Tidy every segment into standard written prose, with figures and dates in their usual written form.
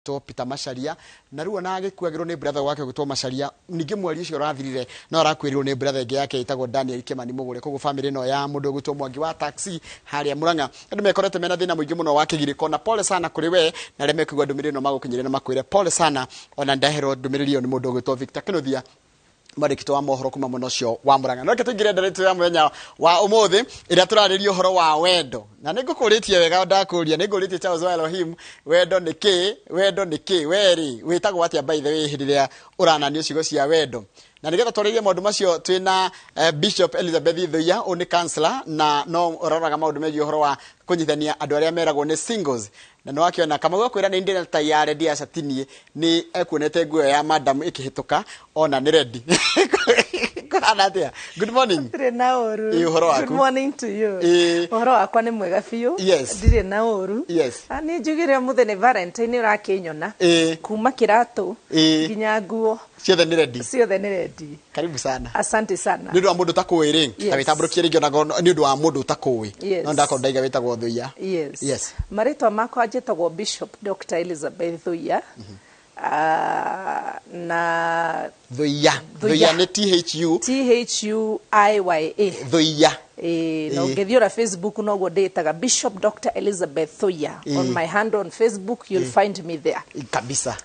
to Peter Macharia na ruo na agikuagirwo ni brother wake gutwo Macharia ningi mwari ucio rathirire no arakwirwo ni brother ingi yake itagwo Daniel Kimani Mugure koguo family no ya mundu gutwo Mwangi wa taxi haria Muranga andu mekorete mena thina muingi muno wa kigiriko na pole sana kuri we na reme kugwa ndumiriri no magukinyire na makwire pole sana ona ndahero ndumiriri ni mundu gutwo Victor Kinothia marikito wa mohoro kuma muno cio wa Muranga no ketugire nderetu ya muthenya wa umuthi ira turaririo horo wa wendo na ningukuritie wega ndakuria ninguritie Charles wa Elohim wendo niki weri witagwo atia by the way hiriria uranania cigo cia wendo na nigetha twarĩrie maũndũ macio twina Bishop Elizabeth Thuya oni counselor na no ũroraga maũndũ megiĩ ũhoro wa kũnyithania andũ arĩa meragwo nĩ singles na no akiona kama gwakwĩra nĩ ndĩna ta ya ready ya Satinie nĩ ekuonete nguo ya madam ikĩhĩtũka ona nĩ ready. Good morning. Good morning to you. Uhoro wakwa nĩ mwega biũ. Ndirĩ na ũru. Ani njugire mũthenya Valentine ũrakinyona. Kuma kĩratũ nginya nguo. Ciothe nĩ ready. Ciothe nĩ ready. Karibu sana. Asante sana. Nĩ ũndũ wa mũndũ takũĩ rĩ. Ta wĩtambũrũkie rĩngĩ onago nĩ ũndũ wa mũndũ takũĩ. No ndakoro ndaiga wĩtagwo Thuya. Yes. Marĩtwa makwa njĩtagwo Bishop Dr. Elizabeth Thuya. Na Thuya nĩ THUIYA Thuya no ngethio ra Facebook no go ndetaga Bishop Dr. Elizabeth Thuya on my hand on Facebook you'll find me there kabisa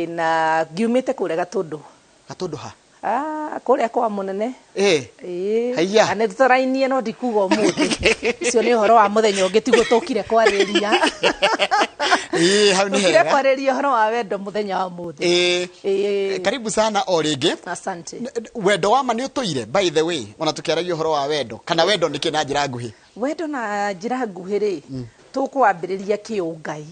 na ngiumite kure Gatundu ha kuria kwa munene haiya ane tutarainie no ndikuga umuthi cio ni horo wa muthenya ungi tigo tukire kwariria hau ni hega kwariria horo wa wendo muthenya wa muthi karibu sana o ringi asante wendo wa ma ni utoire by the way ona tukiaragia horo wa wendo kana wendo ni kina njira nguhi wendo na njira nguhi ri tukwambiriria kiungai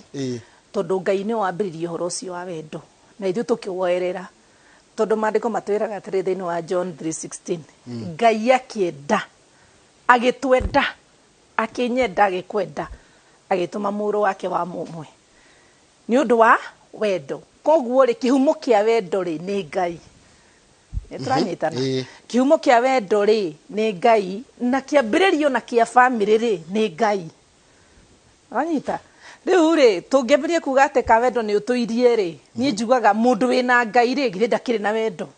tondu ngai ni wambiririe horo cio wa wendo na ithu tukiwoerera tondu mandiko matwiraga atiri thiini wa John 3:16 ngai akienda agitwenda akinyenda agikwenda agituma muru wake wa mumwe ni undu wa wendo koguo ri kihumo kia wendo ri ni ngai nitranyitana kihumo kia wendo ri ni ngai na kiambiririo na kia family ri ni ngai anyita riu ri tungiambirie kuga ati ka wendo ni utuirie ri ni njugaga mundu wina ngai ri ngire ndakire na wendo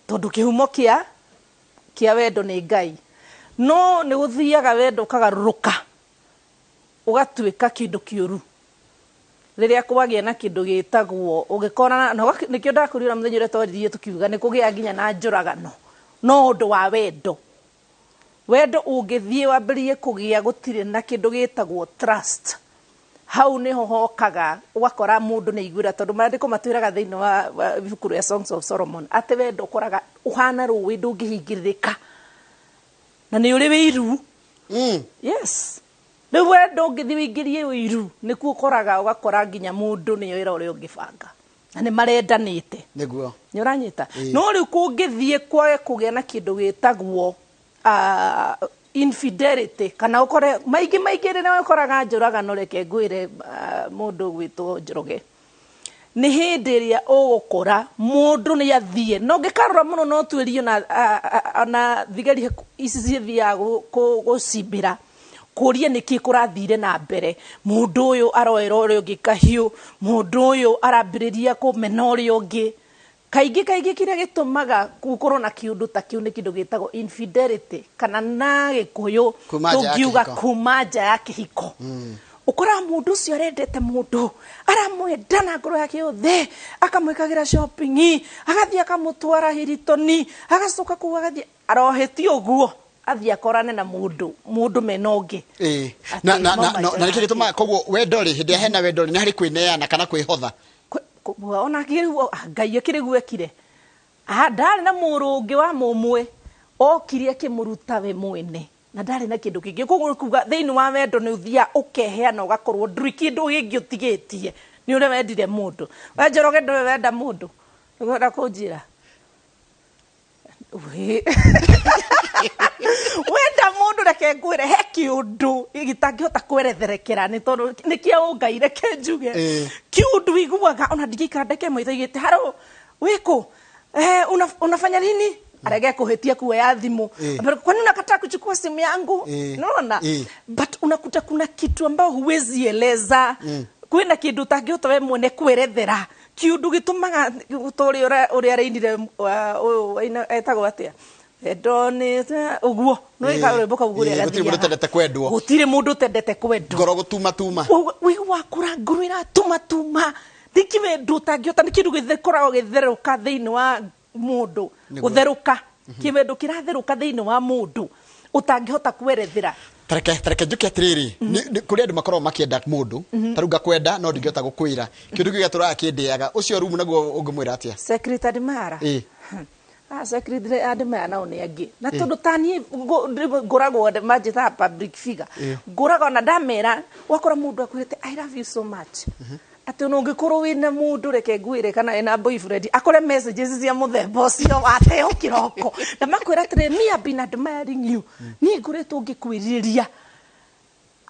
tondu kihumo kia wendo ni ngai no ni guthiaga wendo kagaruruka ugatuika kindu kiuru riria kwagia na kindu gitagwo ugikora nikio ndakurira muthenya ure twaririe tukiuga ni kugia nginya na njuragano no undu wa wendo ungithie wambirie kugia gutire na kindu gitagwo trust hau ni hokaga ugakora mundu ni igwira tondu mandiko matwiraga thiini wa ibukuru ya Songs of Solomon ati wendo koraga uhana ruwi ndungihingirika na ni uri wiru yes ni wendo ngithiwingirie wiru niku ukoraga ugakora nginya mundu ni wira uri ungibanga na ni marendanite niguo ni uranyita no riu kungithie kwage kugia na kindu gitagwo infidelity kana ukore maigi rina ukoraga njuragano reke ngwire mundu gwitwo Njoroge ni hindi ria ugukora mundu ni athie no ngikarura muno no twirio na thigari ici cithia gucimbira kuria niki kurathire na mbere mundu uyu aroera uri ungi kahiu mundu uyu arambiriria kumena uri ungi kaigi kiria gitumaga gukorwo na kiundu ta kiu ni kindu gitagwo infidelity kana na gikuyu tugiuga kumaja ya kihiko ukora mundu ucio arendete mundu aramwenda na ngoro yake yothe akamwikagira shopping agathia akamutwara Hilton agacoka kuwa agathia aroheti uguo athia akorane na mundu menongi na niki gituma koguo wendo ri hindi hena wendo ni hari kwineana kana kwihotha ona kiru ngai akiriguekire ndari na murungi wa mumwe okirie kimuruta we mwene na ndari na kindu kingi kuga thiini wa wendo ni uthia ukeheana ugakorwo nduri kindu gingi utigitie ni ure wendire mundu we Njoroge ndwe wenda mundu ngora kunjira wenda mundu reke ngwire he kiundu igitangihota kweretherekera ni tondu nikia ungaire kenjuge kiundu iguaga ona ndigikandeke maitho igite haro wiko unafanya nini arege kuhetia kuya thimu kwani unakataa kuchukua simu yangu unaona but unakuta kuna kitu ambao huwezi eleza kwina kindu tangihota we mwene kwerethera kiundu gitumaga utori uri arainire etagwo atia edoni uguo no ikaremboka uguo ria gutire mundu tendete kwendwo gutire mundu tendete kwendwo ngoro gutuma we wakura ngoro ira tuma dikiwe ndu tangihota ni kindu githekora githeruka thiini wa mundu gutheruka kiwendu kiratheruka thiini wa mundu utangihota kwerethera tareke njuke atiriri kuri andu makorwo makienda mundu taruga kwenda no ndingihota gukwira kindu giga turakindiaga ucio rumu naguo ungimwira atia secretary mara secretary adema na one agi na tondu tani ngoragwo majita public figure ngoragwo na ndamera wakora mundu akwirite I love you so much ati no ngikorwo wina mundu reke ngwire kana ena boyfriend akore messages cia muthemba ucio wateo kiroko na makwira atire me have been admiring you ni nguritwo ngikwiriria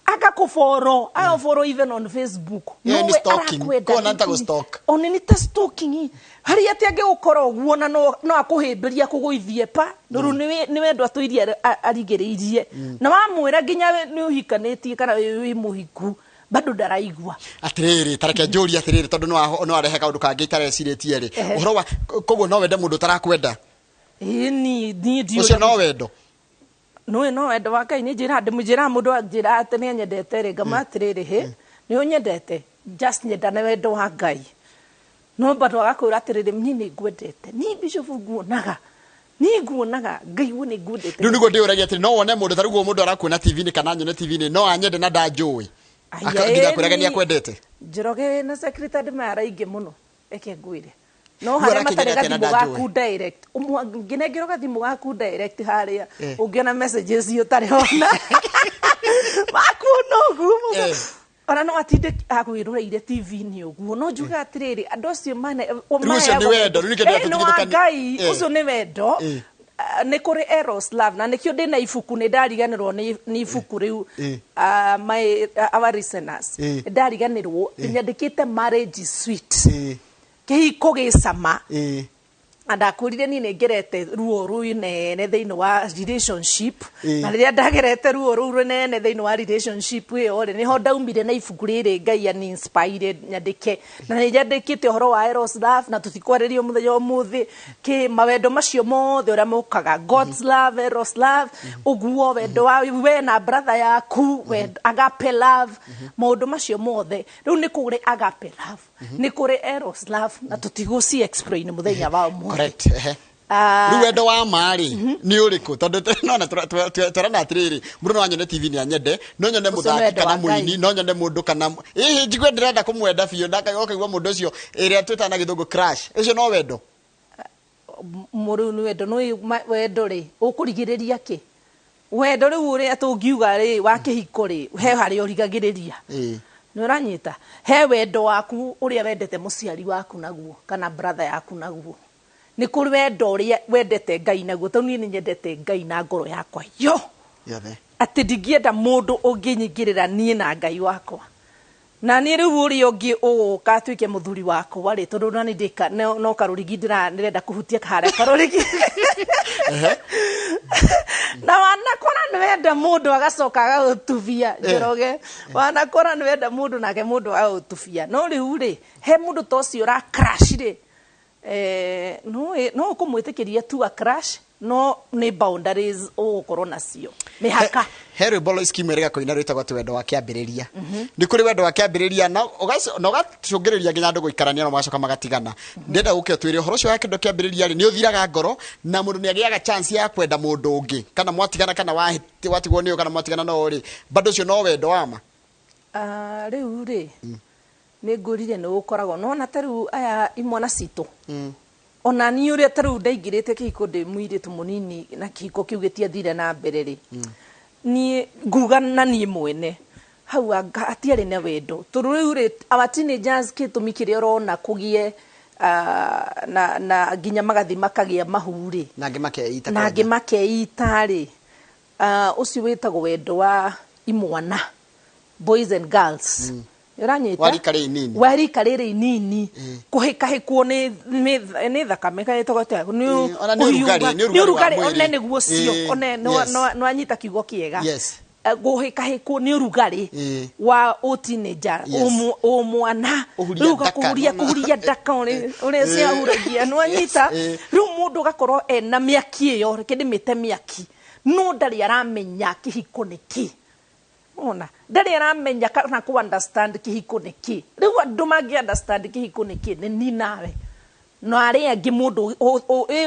akakuforo follow even on Facebook no arakwenda kona ntago stalk oni ni ta stalking hari ati ange ukoro guo na no akuhimbiria kuguithie pa nuru ni wendo atuirie arigiriirie na wamwira nginya ni uhikanitie kana wi muhiku bado ndaraigua atiriri tareke njuri atiriri tondu no arehe kaundu kangi itareciretie ri uhoro wa koguo no wende mundu tarakwenda ni ndio ucio no wendo no wendo wa Ngai ni njira ndimujira mundu anjira ati ni nyendete ri ngamatiriri he ni unyendete just nyendana wendo wa Ngai no bado agakwira atiriri ni ngwendete ni bishop nguonaga Ngai wone ngwendete ndu nigo ndiuragia atiri no wone mundu tarugo mundu arakuona TV ni kana nyone TV ni no anyende na ndanjui akagira kuragania kwendete Njoroge na secretary mara ingi muno eke ngwire no haria matarega thimu gaku direct ngine ngiroga thimu gaku direct haria ungiona messages yo tari ona makuno gumu ona no atinde agwiroreire TV ni uguo no njuga atiriri andu acio mane ucio ni wendo ni kende atigithukani ucio ni wendo ni kuri Eros Love na nikio ndina ifuku ni ndariganirwo ni ifuku riu our listeners ndariganirwo nyandikite marriage suite kihiko gicama andakurire ni ngerete ruo ruine thiini wa relationship na riria ndagerete ruo ruine thiini wa relationship iyo ni ho ndaumire na ifuku riri Ngai ani inspired nyandike na ni nyandikite horo wa Eros Love na tutikwarerio muthenya umuthi ki mawendo macio mothe uria mukaga God's love Eros Love uguo wendo wa we na brother yaku agape love maundu macio mothe riu ni kuri agape love ni kuri Eros Love na tutiguci explain muthenya wa mu correct ruwendo wa mari ni uriku tondu nona turana atiriri mundu no anyone TV ni anyende no nyone muthaki kana muini no nyone mundu kana njigwe ndirenda kumwenda biyo ndakaigwa mundu ucio iria twitana githungu crash icio no wendo muri ni wendo no wendo ri ukurigiriria ki wendo ri uri atungiuga ri wa kihiko ri he hari urigagiriria ni uranyita he wendo waku uria wendete muciari waku naguo kana brother yaku naguo ni kuri wendo uria wendete Ngai naguo tondu ni nyendete Ngai na ngoro yakwa yo ati ndingienda mundu unginyingirira nie na Ngai wakwa na ni riu uri ungi uka atuike muthuri wakwa ri tondu nani ndika no karurigi ndirenda kuhutia haria karurigi na wanakora ni wenda mundu agacoka agagutubia Njoroge wanakora ni wenda mundu nake mundu agagutubia no riu ri he mundu tocio ra crash ri no kumwitikiria tu a crash no ni boundaries ugukorwo nacio mihaka Harry Bolo scheme rega koina rwitagwo wendo wa kiambiriria ni kuri wendo wa kiambiriria na ugacungiriria nginya ndu guikarania no macoka magatigana ndenda guke twire horo cio ya kindu kiambiriria ni uthiraga ngoro na mundu ni agiaga chance ya kwenda mundu ungi kana mwatigana kana watigwo niyo kana mwatigana no ri bado cio no wendo wama riu ri ni ngurire ni ukoragwo no na taru aya imwana citu ona ni uria taru ndaingirite kihiko ndi muiritu munini na kihiko kiu gitiathire na mbere ri ni nguga na ni mwene hau atiari na wendo turu ri our teenagers kitumi kiria rona kugie na ginya magathi makagia mahuri na ngimakeita ri ucio witagwo wendo wa imwana boys and girls uranyita wari karere inini kuhikahikwo ni thakame kaitogota ni urugari onene guo cio one no anyita kiugo kiega guhikahikwo ni urugari wa teenager mwana ruga kuhuria ndaka uri cia huragia no anyita ru mundu gakorwo ena miaki iyo kidimite miaki no ndari aramenya kihiko niki ona ndari aramenya kana ku understand kihiko niki riu andu magi understand kihiko niki ni nawe no ari angi mundu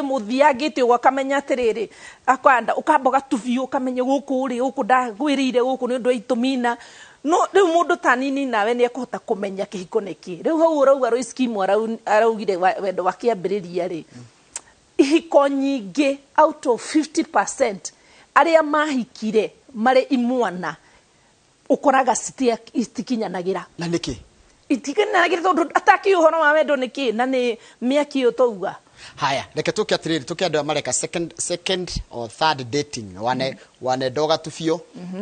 muthiangite ukamenya atiriri akwanda ukamba gatufio ukamenya guku uri guku ndagwirire guku ni undu itumina no riu mundu tanini nawe ni ekuhota kumenya kihiko niki riu hau urauga Royce Kimu araugire wendo wakiambiriria ri ihiko nyingi out of 50% aria mahikire mari imwana ukoraga itikinyanagira na niki itikinyanagira tondu ataki uhoro wa wendo niki na ni miaki utauga haya reke tuke atiriri tuke andu amareka second or third dating wane doga tufio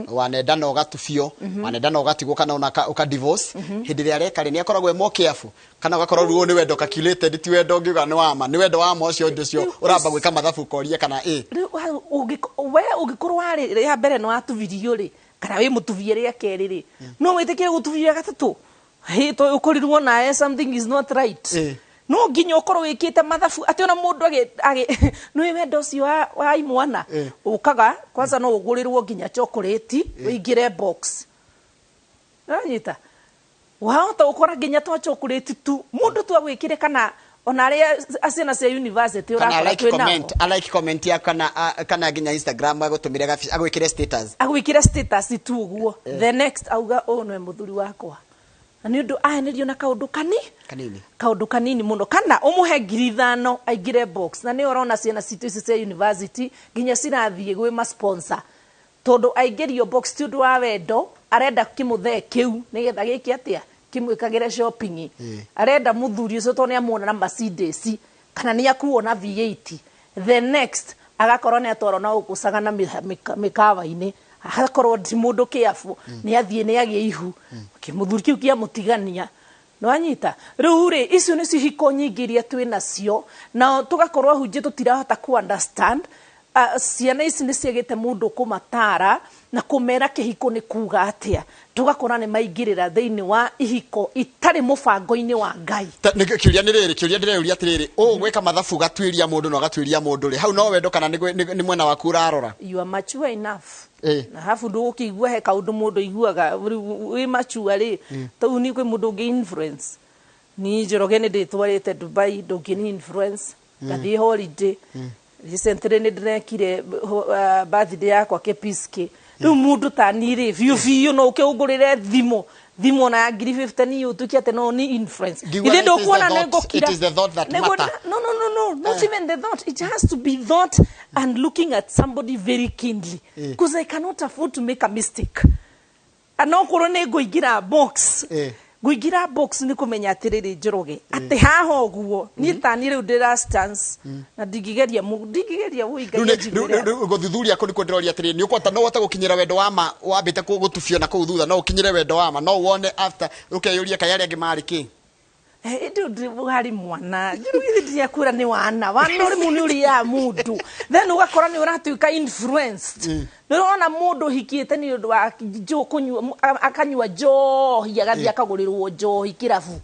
wane dano gatufio wane dano gatigwo kana uka divorce hindi ria reka ni akoragwe mo careful kana ugakorwo ruo ni wendo calculated ti wendo ngiuga ni wama ni wendo wa mo cio ndu cio uramba gwika mathabu koria kana we ugikorwo ari ria mbere no atuvirio ri kana we mutuvie ria keri ri no witike gutuvia gatatu to ukorirwo na something is not right no nginya ukorwo wikite mathabu ati ona mundu agi no wendo cio wa imwana ukaga kwanza no ugurirwo nginya chocolate uingire box anyita wahota ukora nginya to chocolate tu mundu tu agwikire kana ona ari asiana cia university urakora twina like comment ya kana nginya Instagram agutumire agwikire status tu uguo the next auga no muthuri wakwa ni undu ahenirio na kaundu kanini muno kana umuhe 5,000 aigire box na ni urona ciana citu ici cia university nginya cirathie gwe ma sponsor tondu aigerio box ti undu wa wendo arenda kimuthe kiu nigetha giki atia kimwikagire shopping arenda muthuri ucio to ni amuona na Mercedes kana ni akuona na V8 the next agakorwo ni atwaro na ukusaga na mikawa-ini agakorwo ndi mundu kiafu ni athie ni agie ihu kimuthuri kiu kia mutigania no anyita riu ri icio ni cihiko nyingi iria twina cio na tugakorwo hunje tutirahota ku understand ciana ici ni ciagite mundu kumatara na kumera kihiko ni kuga atia tugakora ni maingirira thiini wa ihiko itari mubango-ini wa Ngai kiuria ndireuria atiriri gwika mathabu gatwiria mundu no gatwiria mundu ri hau no wendo kana ni mwena waku urarora you are mature enough na hafu ndugukigua he kaundu mundu iguaga wi mature ri tu ni kwi mundu ngi influence ni Njoroge ni nditwarite Dubai ndungini influence ngathie holiday recently ni ndirekire birthday yakwa Kepiski riu mundu tanire fiu no ukiugurire thimo na 50 ni utuki ate no ni influence ile ndo kuona nego kira it is the thought that matter no not even the thought it has to be thought and looking at somebody very keenly because I cannot afford to make a mistake anokoro nego igira box guigira box ni kumenya atiriri Njoroge ati haha oguo ni tanire udira stance na ndigigeria uigagia guthuthuria ko ni kwenderoria atiriri ni ukwata no wata gukinyira wendo wa wambite gutufio na kuthutha no ukinyire wendo wa no wone after ukeyuria kayari angi mari ki ndu hari mwana ndia kura ni wana uri muni uri ya mundu then ugakora ni uratuika influenced nirona mundu hikiete ni undu wa kunywa akanywa njohi agathia akagurirwo njohi kirafu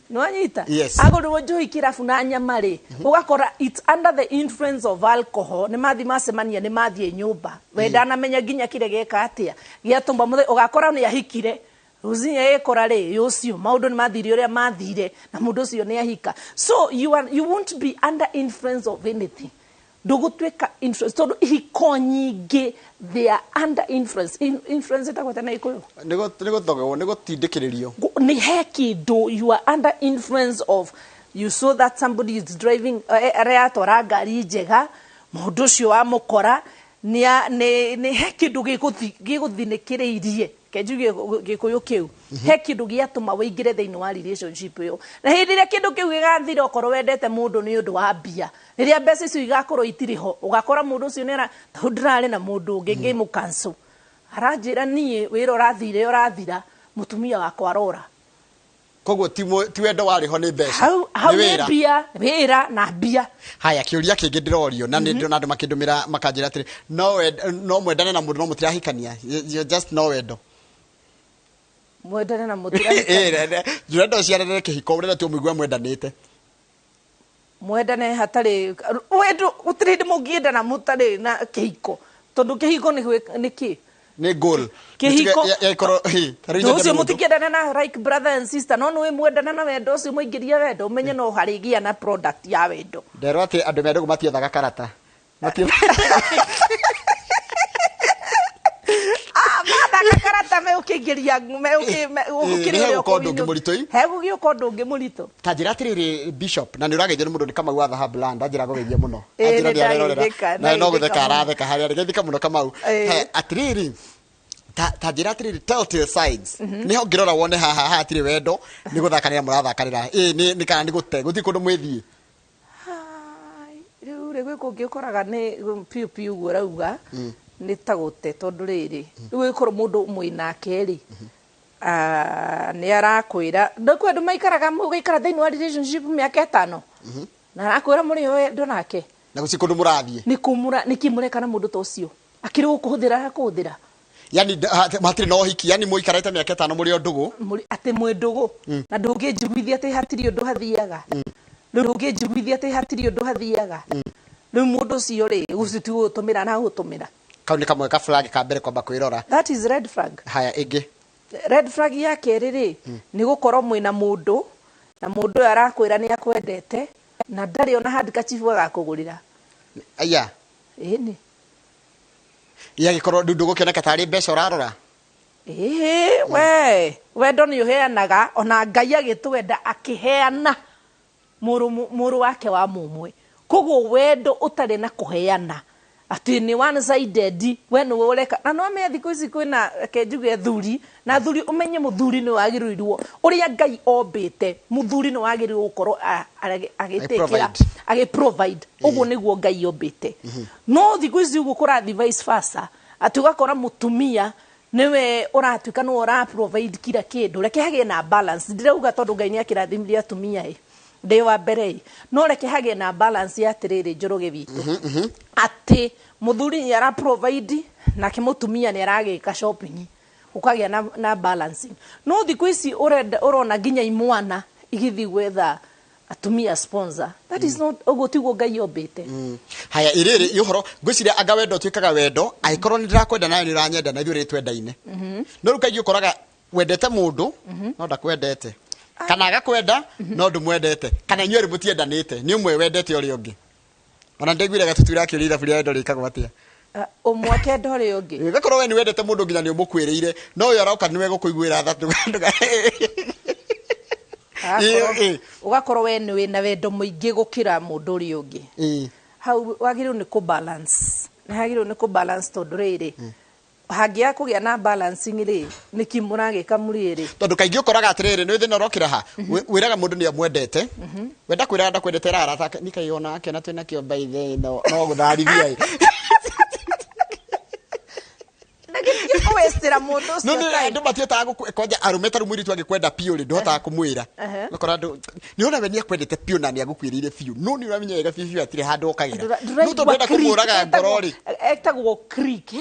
no anyita agurirwo njohi kirafu na nyamari ugakora it's under the influence of alcohol ni mathi macemania ni mathi nyumba wenda na menya ginya kire geka atia giatumba muthe ugakora ni ahikire uzinya ekora ri ucio maundu ni mathire uria mathire na mundu ucio ni ahika so you won't be under influence of anything ndugutweka influence tondu ihiko nyingi they are under influence itakwata na ikuyo nigo tindikiririo ni hekindu you are under influence of you saw that somebody is driving areatora ngari njega mundu ucio wa mukora ni hekindu giguthinikiriirie kejuge gikuyu kiu he kindu giatuma wingire thiini wa relationship yo na hindi ria kindu kiu gigathira okorwo wendete mundu ni undu wa mbia riria mbeca icio igakorwo itiriho ugakora mundu ucio nera ndirari na mundu ungi ngimu cancel aranjira nie wira urathira mutumia wakwa arora koguo ti wendo wari ho ni mbeca hau nĩ mbia wĩra na mbia. Haya kiuria kingi ndirorio na nĩ ndona andũ makindumira makanjira atĩrĩ no mwendane na mũndũ no mũtirahikania you just no wendo mwendane na mũtirahikania ndĩrenda ciarere kĩhiko ũrenda tu mũigua mwendanĩte mwendane hatarĩ wendo gũtirĩ hĩndĩ mũngĩendana mũtarĩ na kĩhiko tondũ kĩhiko nĩ kĩ nĩ goal kĩhiko ũcio mũtikĩendana na like brother and sister no nĩ mwendana na wendo ũcio mũingĩria wendo ũmenye no harĩgia na product ya wendo nderwo atĩ andũ mendũgũ matiethaga karata karata me ukĩingĩria hegũgĩũka ũndũ ũngĩ mũritũ ta njĩra atĩrĩrĩ bishop na nĩ ũrageithio nĩ mũndũ nĩ Kamau wa Thahabu Land anjĩra gũgeithia mũno anjĩra nĩ arerorera na no gũtheka aratheka harĩa arĩgeithika mũno Kamau atĩrĩrĩ ta njĩra atĩrĩrĩ telltale signs nĩho ngĩrora wone haha hatirĩ wendo nĩ gũthakanĩra mũrathakanĩra nĩ kana nĩ gũte gũtirĩ kũndũ mwĩthiĩ rĩu gwĩ kũngĩ ũkoraga nĩ piu piu ũguo ũrauga nĩ ta gũte tondũ rĩrĩ rĩu gĩkorwo mũndũ mwĩnake rĩ nĩ arakwĩra ndũkwendũ maikaraga mũgaikara thĩinĩ wa relationship mĩaka 5 na arakwĩra mũrĩ o wendo nake na gũtirĩ kũndũ mũrathiĩ nĩ kĩmũreka na mũndũ ta ũcio akĩrĩ gũkũhũthĩra yani matirĩ no hiki yani mũikarĩte mĩaka 5 mũrĩ o ndũgũ atĩ mwĩ ndũgũ na ndũngĩnjiguithia atĩ hatirĩ ũndũ hathiaga rĩu ndũngĩnjiguithia atĩ hatirĩ ũndũ hathiaga rĩu mũndũ ũcio rĩ gũcitu gũtũmĩra na gũtũmĩra kau nĩ kamwe ka flag ka mbere kwamba kwĩrora that is red flag. Haya ĩngĩ red flag ya kerĩ rĩ nĩ gũkorwo mwĩna mũndũ na mũndũ ũyũ arakwĩra nĩ akwendete na ndarĩ ona handkerchief agakũgũrĩra aya ĩni yagĩkorwo ndũgũkĩoneka tarĩ mbeca ũrarora wendo nĩ ũheanaga ona Ngai agĩtwenda akĩheana mũrũ wake wa mũmwe koguo wendo ũtarĩ na kũheana atĩ nĩ one sided we nĩ ũreka na no me thikũ ici kwĩna kenjuge thuri na thuri ũmenye mũthuri nĩ wagĩrĩirwo ũrĩa Ngai ombĩte mũthuri nĩ wagĩrĩirwo gũkorwo agĩtekera agĩprovide ũguo nĩguo Ngai ombĩte no thikũ ici ũguo kũrathi vice versa atĩ ũgakora mũtumia niwe ũratuĩka nĩ ũraprovide kila kĩndũ reke hagĩe na balance ndirauga tondũ Ngai nĩ akĩrathimire atumia ndĩ wa mbere no reke hagĩe na balance ya atĩrĩrĩ Njũrũgĩ witũ atĩ mũthuri nĩ ara provide nake mũtumia nĩ aragĩka shopping ũkagĩa na balancing no thikũ ici ũrona nginya imwana igĩthi gwetha atumia sponsor that is not ũguo tiguo Ngai ombĩte haya ĩrĩrĩ ũhoro ngwĩciria anga wendo ũtuĩkaga wendo angĩkorwo nĩ ndĩrakwenda nawe nĩ ũranyenda na ithuĩ twendaine no rĩu kaingĩ ũkoraga wendete mũndũ no ndakwendete kana agakwenda no ndũmwendete kana inyuĩ mũtiendanĩte nĩ ũmwe wendete ũrĩa ũngĩ ona ndĩguiraga tutura akĩũria ithabu rĩa wendo rĩkagwo atĩa ũmwe kenda ũrĩa ũngĩ gakorwo we nĩ wendete mũndũ nginya nĩ ũmũkwĩrĩire no ũyũ aroka nĩwe gũkũiguĩra tha ũgakorwo we nĩ wĩna wendo mũingĩ gũkĩra mũndũ ũrĩa ũngĩ hau wagĩrĩirwo nĩ kũbalance nĩ hagĩrĩirwo nĩ kũbalance tondũ rĩrĩ hangĩa kũgĩa na balancing rĩ nĩki mũragĩka mũrĩ rĩ tondũ kaingĩ ũkoraga atĩrĩrĩ nĩ thĩna ũrokĩra ha wĩraga mũndũ nĩ amwendete wenda kwĩra ndakwendete rara nĩkaiona ake na twĩna kĩo ithe no gũtharithia westera mũndũ ũcio no andũ matietaga kwanja arume taru mũiritu agĩkwenda piũ rĩ ndũhotaga kũmwĩra ũkora andũ nĩ ona we nĩ akwendete piũ na nĩ agũkwĩrĩire piũ no nĩ ũramenya wega piũ atirĩ handũ okagĩra no tondũ enda kũmũraga ngoro rĩ etagwo creek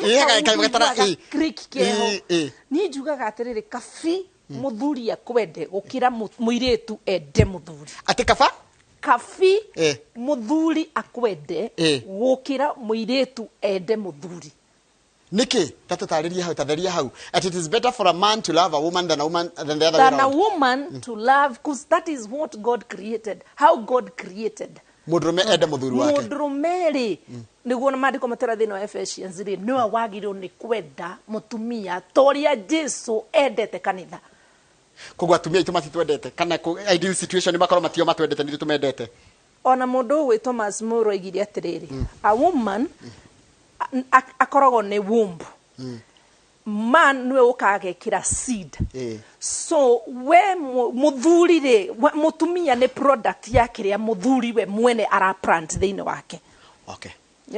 niĩ njugaga atĩrĩrĩ kabi mũthuri akwende gũkĩra mũirĩtu ende mũthuri atĩ kaba kabi mũthuri akwende gũkĩra mũirĩtu ende mũthuri Nikki, tatutarĩria hau tatheria hau. At it is better for a man to love a woman than the other way around. Than a woman to love, because that is what God created. How God created. Mũndũrũme ende mũthuri wake. Mũndũrũme rĩ nĩguo maandĩko matera thĩinĩ wa Ephesians rĩ nĩwe wagĩrĩirwo nĩ kwenda mũtumia torĩa Jesu endete kanitha. Koguo atumia aitũ matitwendete kana ideal situation makorwo matio matwendete nĩ tũmendete. Ona mũndũ ũgwĩ Thomas More oigire atĩrĩrĩ, a woman akoragwo nĩ womb. Man nĩwe ũkagekĩra seed. So we mũthuri rĩ mũtumia nĩ product ya kĩrĩa mũthuri we mwene ara plant thĩinĩ wake. Okay.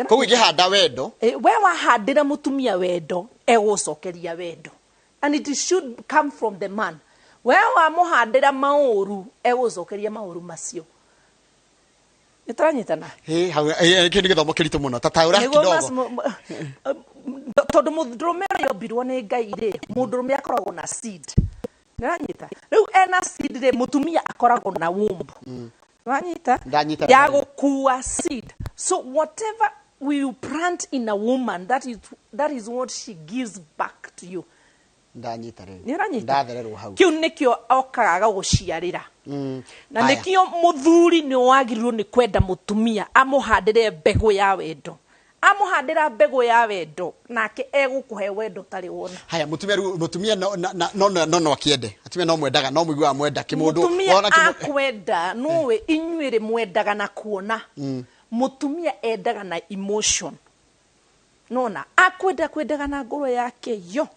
Koguo ingĩhanda wendo we wahandĩra mũtumia wendo egũcokeria wendo. And it should come from the man. we wa muhandira mauru egucokeria mauru macio nitranyitana kindi githomo kiritu muno tataura kidogo tondu mundrume yombirwo ni Ngai ri mundrume akoragwo na seed niranyita riu ena seed ri mutumia akoragwo na womb niranyita ya gukua seed. So whatever we plant in a woman, that is what she gives back to you. Ndanyita riu ndathererwo hau kiu nikio okaga guciarira na nikio muthuri ni wagirirwo ni kwenda mutumia amuhandire mbegu ya wendo, amuhandira mbegu ya wendo nake egukuhe wendo tari wona. Haya mutumia no akiende atumia no mwendaga no mwigwa amwenda kimundu akwenda nowe inyuire mwendaga na kuona mutumia endaga na emotion nona kwendaga na ngoro yake yo.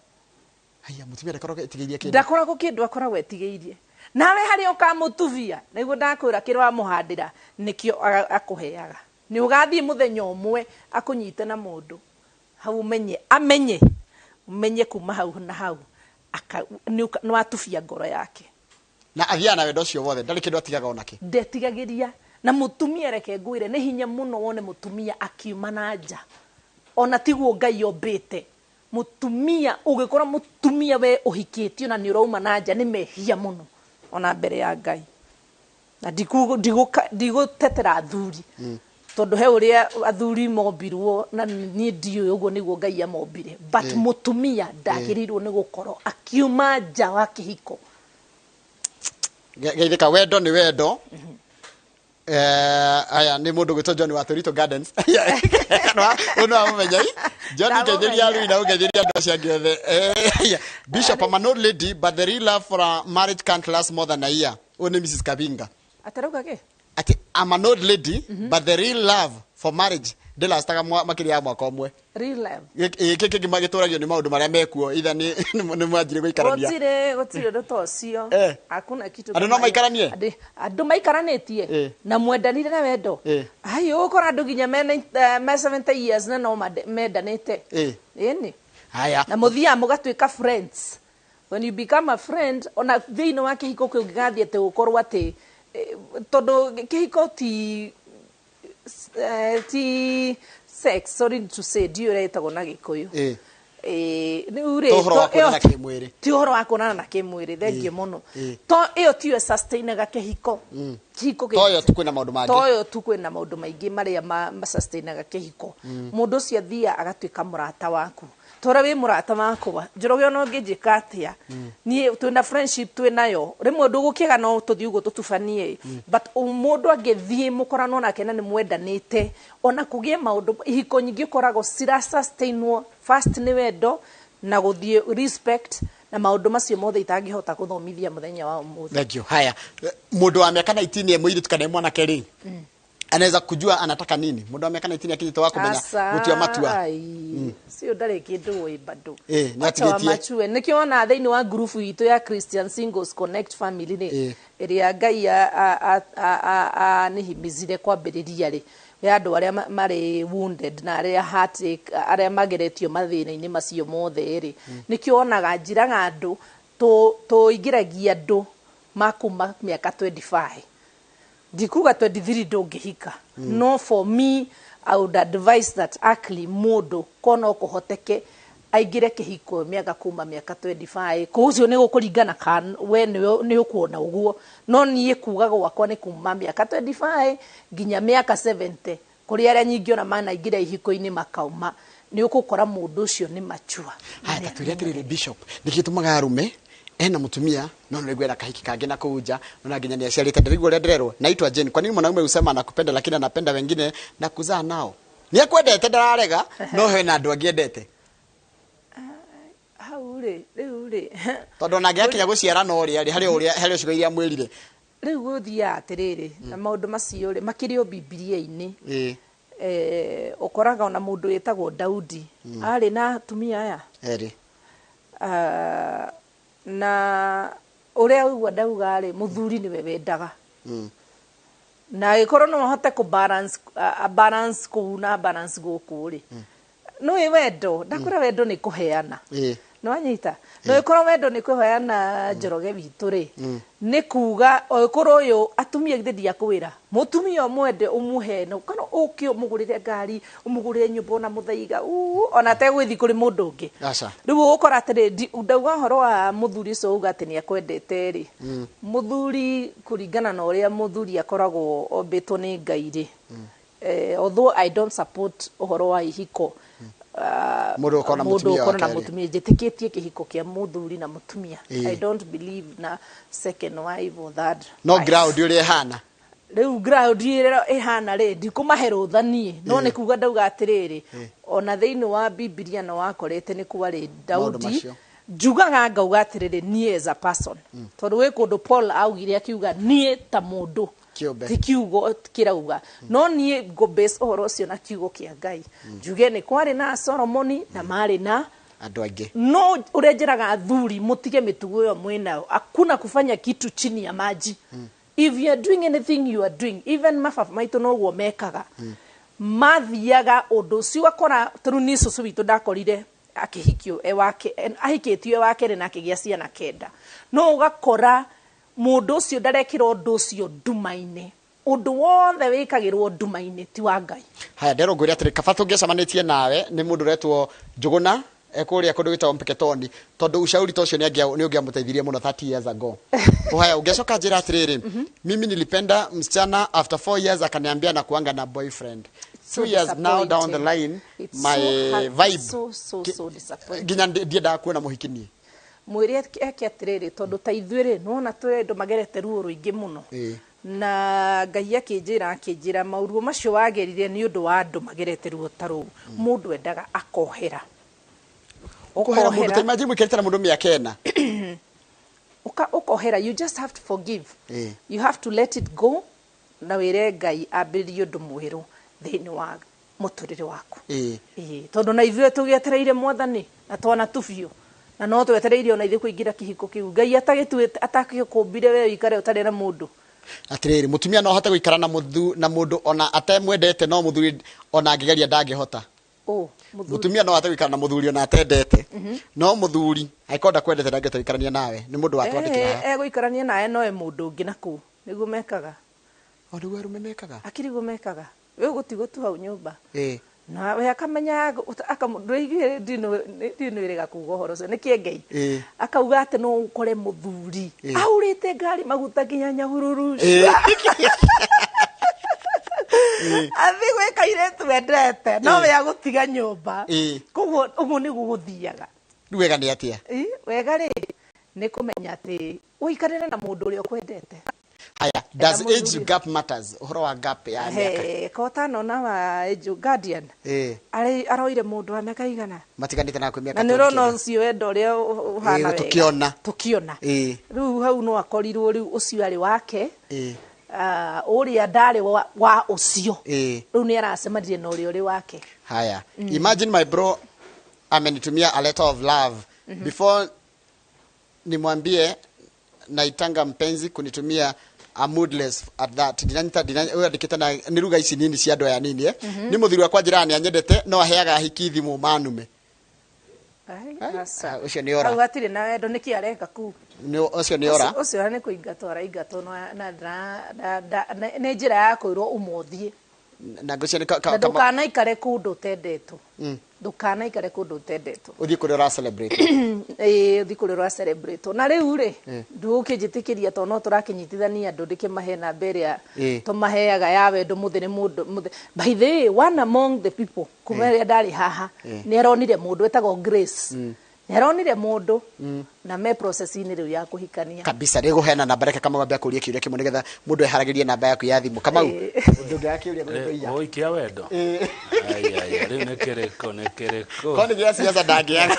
Haya mutumia ndakoragwo etigeirie kindu ndakoragwo kindu akoragwo etigeirie nawe hari ukamutuvia niguo ndakwira kirwa muhandira nikio akuheaga ni ugathie muthenya umwe akunyite na mundu hau amenye kuma hau na hau no atufia ngoro yake na athia na wendo cio wothe ndari kindu atigaga onake ndetigagiria na mutumia reke ngwire ni hinya muno wone mutumia akiuma na nja ona tiguo Ngai ombite mutumia ugikora mutumia we uhikitio na ni urauma na nja ni mehia muno ona mbere ya Ngai na ndigutetera athuri tondu he uria athuri mombirwo na ni ndio uguo niguo Ngai amombire but mutumia ndagirirwo ni gukorwo akiuma nja wa kihiko geithika wendo ni wendo. Aya ni mundu gwitwo John wa Torito Gardens no amumenya John geithiria lui na ugeithiria andu acio angi othe. Bishop, I'm an old lady but the real love for a marriage can't last more than a year. One Mrs. Kabinga atarauga ke ati I'm an old lady but the real love for marriage de lastaga makiri ya mwaka omwe. Real love kiki magituragio ni maundu maria mekuo itha ni mwajire guikarania gotire ndo tocio hakuna kitu andu no maikaranie andu maikaranetie na mwendanire na wendo ai ukora andu ginya me 70 years na no mendanite ni haya na muthia mugatuika friends. When you become a friend ona thiino wa kihiko kiu gigathie te ukorwo ati tondu kihiko ti sex, sorry to say, dio retagwo na Gikuyu ni ure ti horo wa kuonana na kimwiri thengio muno to iyo tiyo sustainaga kihiko kihiko toyo tukwina maundu mangi toyo tukwina maundu maingi maria ma sustainaga kihiko mundu cio thia agatuika murata waku tora we murata makwa njoroge no ngijika atia ni twina friendship twinayo rimwe ndugukiga no tuthi ugo tutufanie but mundu angithie mukorano nake na ni mwendanite ona kugie maundu ihiko nyingi ukorago sira sustainwo first ni wendo na guthie respect na maundu macio mothe itangihota kuthomithia muthenya wa umuthi. Thank you. Haya mundu wa miaka 19 ye muiri tukane mwana keri anaweza kujua anataka nini mundu wa miaka 19 akijitoa wako menya gutua matua sio ndare kindu we bado acha machue nikiona thiini wa group itu ya Christian Singles Connect Family ni iria Ngai ni himizire kwambiriria ri ya andu aria mari wounded na aria heartache aria mageretio mathina-ini macio mothe ri nikionaga njiraga andu to igiragia andu makuma miaka 25 dikuga 23 ndungihika no for me I would advise that actually mundu kono kuhoteke aigire kihiko miaka kuma miaka 25 kucio ni gukuringana kan we ni ukuona uguo no nie kugaga wakwa ni kuma miaka 25 ginya miaka 70 kuri aria nyingi ona mana igira ihiko-ini makauma ni ukukora mundu ucio ni machua. Haya taturiatirire Bishop nikitumaga arume ena mutumia no nigwera kahiki kage na kuja na ginya ni aciarite ndirigwo rendererwo naitwa Jane. Kwa nini mwanaume usema anakupenda lakini anapenda wengine na kuzaa nao? Ni akwendete ndararega no he na andu angiendete riu tondu na ngiakinya guciara no ri hari ucio iria mwirire riu guthia atiriri na maundu macio ri makiri o Biblia-ini ukoraga ona mundu wetagwo Daudi ari na tumia aya eri na uria ugwa ndauga ri muthuri ni we wendaga na ikoro no hote ku balance ku na balance guku ri no wendo ndakura wendo ni kuheana no anyita no ikoro wendo ni kwehoyana Njoroge witũ ri ni kuga oikoro uyu atumia githia kuwira mutumia mwende umuhe no kana ukio mugurire ngari umugurire nyumba na muthaiga ona te gwithi kuri mundu ungi riu ukora atiri ndauga horo wa muthuri so uga ati ni akwendete ri muthuri kuringana na uria muthuri akoragwo ombitwo ni Ngai ri although I don't support uhoro wa ihiko mundu ukona mutumia jetikitie kihiko kia muthuri na mutumia I don't believe na second wife or that no ground uri ehana riu ground iri ehana ri ndikumaheru thanie no ni kuga ndauga atiriri ona theini wa Biblia no wakorete ni kuwa ri Daudi njugaga ngauga atiriri nie as a person tondu we kundu Paul augire akiuga nie ta mundu ti kiugo kirauga no nie go base ohoro ucio na kiugo kia Ngai njuge ni kwari na Solomoni na mari na andu angi no urenjeraga athuri mutige mitugo yo mwena hakuna kufanya kitu chini ya maji if you are doing anything you are doing even mafafa maitu no guo mekaga mathiaga undu ucio akora turu ni cucu witu ndakorire akihikio wake ahikitio wake na akigia ciana kenda no ugakora mundu ucio ndarekira undu ucio ndumaine undu wothe wikagirwo ndumaine ti wa Ngai haya ndero ngwira atiri kaba tungicamanitie nawe ni mundu retwo Njuguna ekuria kundu gitwa Mpeketoni tondu ushauri tocio ni ungiamuteithirie muno 30 years ago haya ungecoka njira atiriri mimi nilipenda msichana after 4 years akaniambia na kuanga na boyfriend 2 years now down the line my vibe so disappointing ginya ndienda kuona muhikinie mwiri atiriri tondu ta ithuiri nona turendo magerete ruo ruingi muno na Ngai akinjira mauruo macio wagerire ni undu wa andu magerete ruo taru mundu endaga akohera ukohera mundu ta imagine mwikiritana mundu miakena ukohera you just have to forgive you have to let it go na wire Ngai ambiririe undu mwiru thiini wa muturire waku tondu na ithuĩ tugietereire mwathani na twana tubio na no twetereire ona ithuĩ kuingira kihiko kiu Ngai atakikumbire we ikare utari na mundu atiriri mutumia no hota guikara na mundu ona atemwendete no muthuri ona angigeria ndangihota mutumia no hota guikara na muthuri ona atendete no muthuri aikonda kwendete ndangihota guikarania nawe ni mundu watwandikira guikarania nawe no mundu ungi naku niguo mekaga ondu weru mekaga akirigo mekaga we gutigo tu hau nyumba na we akamenya akamudwigire ndinwirega kuga horo so niki Ngai akauga ati no ukore muthuri aurite ngari maguta ginya nyahururu athi gwikaire twendete no we agutiga nyumba koguo uguo ni guguthiaga wega ni atia wega ri ni kumenya ati uikarire na mundu uri ukwendete haya does age gap matters uhoro wa gap ya miaka kota no na wa age guardian aroire mundu wa miaka igana matiganite na miaka na nirona ucio wendo ria uhana tukiona riu hau no akorirwo riu ucio ari wake uria ndari wa ucio riu ni aracemanirie na uria uri wake haya imagine my bro amenitumia a letter of love before nimwambie naitanga mpenzi kunitumia a moodless at that dinanyita dikita na niruga ici nini cia ndo ya nini ni muthiri wa kwa jirani anyendete no aheaga hikithi mu manume asa ucio ni ora au atire na wendo niki areka ku ni ucio ni ora ucio ni kuingatwa raingatwo na ne njira ya kuirwo umuthie na ngucio ni ndukana ikare kundu tendetwo ndukana ikare kundu tendetwo uthii kuri ra celebrate uthii kuri ra celebrate na riu ri ndukijitikiria to no turakinyitithania andu ndikimahe na mbere tumaheaga ya wendo muthiri mundu by the way one among the people kumeria ndari haha ni aronire mundu etagwo Grace Neronire mundu na me process ini riu ya kuhikania kabisa rigo hena namba reke kama wambia kuria kiuria kimwe nigetha mundu eharagirie namba yaku ya thimu kama undu ngakiuria guthoia oi kia wendo ai riu nekereko koni gya siasa ndagia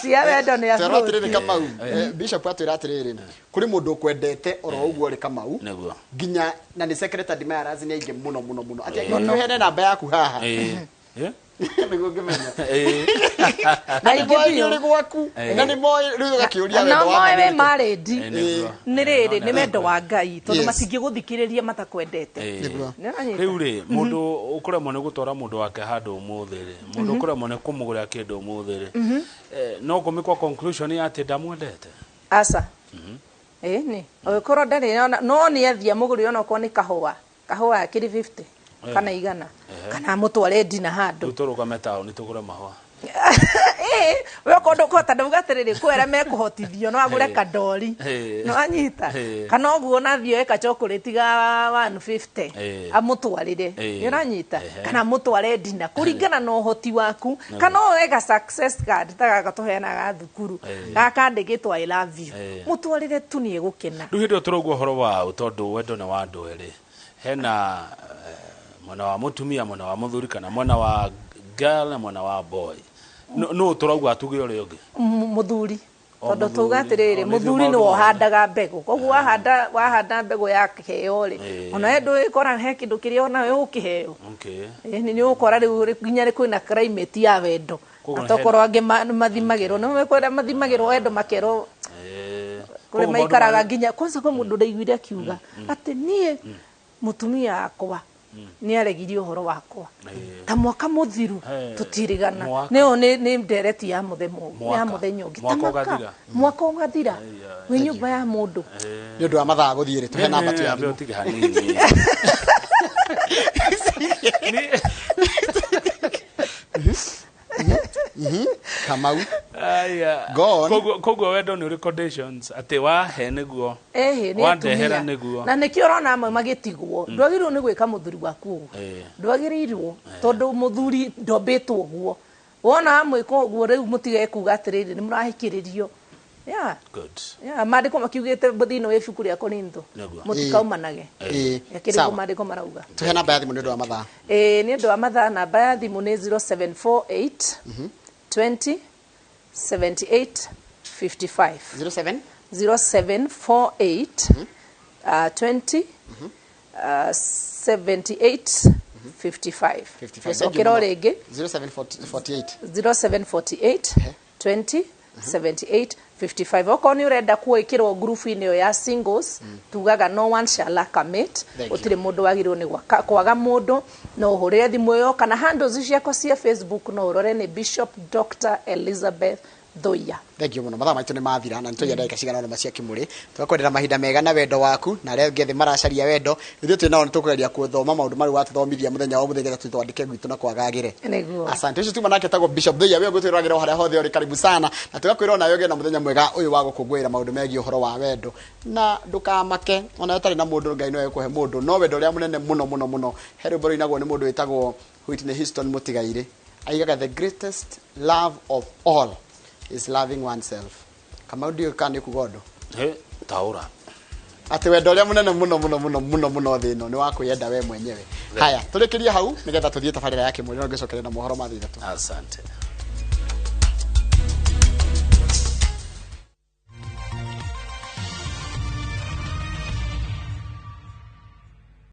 sia wendo ni afro tirire kama bishop atwira atirire kuri mundu kwendete oro uguo ri kama neguo ginya na ni secretary admirers ni ainge muno ati hene namba yaku haha niguo ngimenya na ni boy ni uri gwaku na ni boy riu gakiuria wendo no wa we maredi nĩ rĩrĩ nĩ mendo wa Ngai tondu matingĩgũthikĩrĩria matakwendete riu ri mundu ukuremwo nĩ gũtwara mundu wake handũ ũmũthĩ ri mundu ukuremwo nĩ kũmũgũrĩra kĩndũ ũmũthĩ ri no ngũmĩkwa conclusion ya atĩ ndamwendete asa ni ũkorwo ndarĩ no nĩ athia mũgũri ona kwa nĩ kahũa ya kiri 50 kana igana kana mũtware ndina handũ tũrũgame taũ nĩ tũgũre mahũa we kondo kota ndaugatiriri kwera mekuhotithio no agure kadori no anyita kana oguo nathio eka chocolate ga 150 amutwarire ni uranyita kana mutware ndina kuringana na uhoti waku kana owega success card taga gatuheana ga thukuru gakandĩkĩtwo I love you mutwarire tu ni egukena rĩu hĩndĩ tũrauga ũhoro wa tondu wendo nĩ wa andũ erĩ hena mwana wa mutumia mwana wa muthuri kana mwana wa girl na mwana wa boy no turauga atuge uri ungi muthuri tondu tuga atiriri muthuri ni wohandaga mbegu koguo wahanda mbegu ya kiheo ri ona endu ikora he kindu kiria ona we ukiheo ni ukora riu nginya ri kwina climate ya wendo atokorwo angi mathimagirwo no we kwenda mathimagirwo endo makero kuri maikaraga nginya kwanza kwa mundu ndaiguire akiuga ati nie mutumia akwa ni aregirie uhoro wakwa ta mwaka muthiru tutirigana neo ni ndereti ya muthemo ya muthenya ungi mwaka ugathira wi nyumba ya mundu ni undu wa mathaa guthire tuhe namba tu ya tige hanini Kamau koguo wendo ni conditions ati wahe niguo ni wandehera niguo na nikio rona amwe magitigwo ndwagirwo ni gwika muthuri waku ndwagirirwo tondu muthuri ndombetwo guo wona amwe koguo riu mutige kuga atiriri ni murahikiririo good maandiko makiugite thini wa ibuku ria Korintho mutikaumanage yakirigo maandiko marauga tuhe namba ya thimu ni undu wa mathaa ni undu wa mathaa namba ya thimu ni 0748 20 78 55 0748 20 78 55 okero rege 0748 20 78 55 okoni urenda kuikirwo group ino ya singles tugaga no one shall lack a mate utire mundu wagirwo ni kwaga mundu no hurire thimu yo kana handles ciakwa cia Facebook no urore ni Bishop Dr. Elizabeth Thoya. Thank you muno mathaa maitu ni mathira na nitoya ndagika cigana na macia Kimuri twakwendera mahinda mega na wendo waku na aria ngethe maracaria wendo ithuĩ twĩ nao nĩtũkũgeria kuthoma maũndũ marĩa watũthomithia mũthenya wa mũthenya twandĩke gwitũ na kwagagire asante ucio tuma nake tagwo Bishop Thoya we ngũtwĩragĩra harĩa hothe ũrĩ karibu sana na tũgakwĩra ona yoge na mũthenya mwega ũyũ wa gũkũngũĩra maũndũ megiĩ ũhoro wa wendo na ndũkamake ona ũtarĩ na mũndũ Ngai no ekũhe mũndũ no wendo ũrĩa mũnene mũno he rwĩmbo rũinagwo nĩ mũndũ wĩtagwo Whitney Houston Mũtigairĩ aigaga the greatest love of all is loving oneself. Kama ndio kani kugodo. Taura. Ati wendo uria munene muno thino ni wakuyenda we mwenyewe. Haya, tulikiria hau nigetha tuthie tabarira yake muri no ngicokerera mohoro ma thithatu. Asante.